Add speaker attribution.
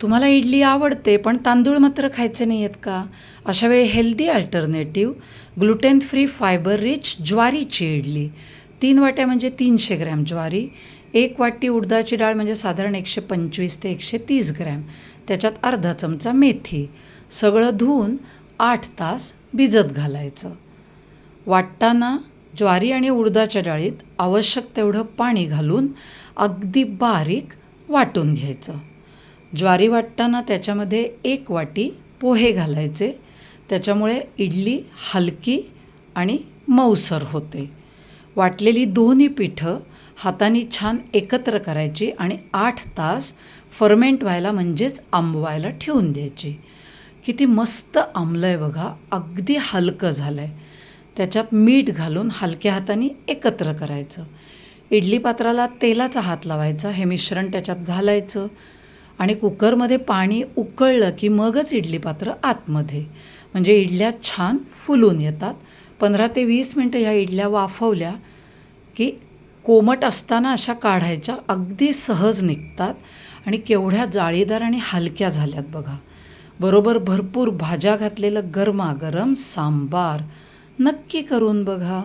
Speaker 1: तुम्हाला इडली आवडते पण तांदूळ मात्र खायचे नाही आहेत का? अशा वेळी healthy alternative gluten free fibre rich ज्वारीची इडली. 3 वाट्या म्हणजे 300 ग्रॅम ज्वारी, 1 वाटी उडदाची डाळ म्हणजे साधारण 125 ते 130 ग्रॅम, त्याच्यात अर्धा चमचा मेथी, सगळं धुवून 8 तास भिजत घालायचं. वाटताना ज्वारी आणि उडदाच्या डाळीत आवश्यक तेवढं पाणी घालून अगदी बारीक वाटून घ्यायचं. ज्वारी वाटताना त्याच्यामध्ये 1 वाटी पोहे घालायचे, त्याच्यामुळे इडली हलकी आणि मऊसर होते. वाटलेली दोन्ही पिठं हाताने छान एकत्र करायची आणि 8 तास फर्मेंट व्हायला म्हणजेच आंबवायला ठेवून द्यायची. किती मस्त आंबलं आहे बघा, अगदी हलकं झालं आहे. त्याच्यात मीठ घालून हलक्या हाताने एकत्र करायचं. इडली पात्राला तेलाचा हात लावायचा, हे मिश्रण त्याच्यात घालायचं आणि कुकरमध्ये पाणी उकळलं की मगच इडली पात्र आतमध्ये, म्हणजे इडल्या छान फुलून येतात. 15 ते 20 मिनटं ह्या इडल्या वाफवल्या की कोमट असताना अशा काढायच्या, अगदी सहज निघतात आणि केवढ्या जाळीदार आणि हलक्या झाल्यात बघा. बरोबर भरपूर भाज्या घातलेलं गरमागरम सांबार नक्की करून बघा.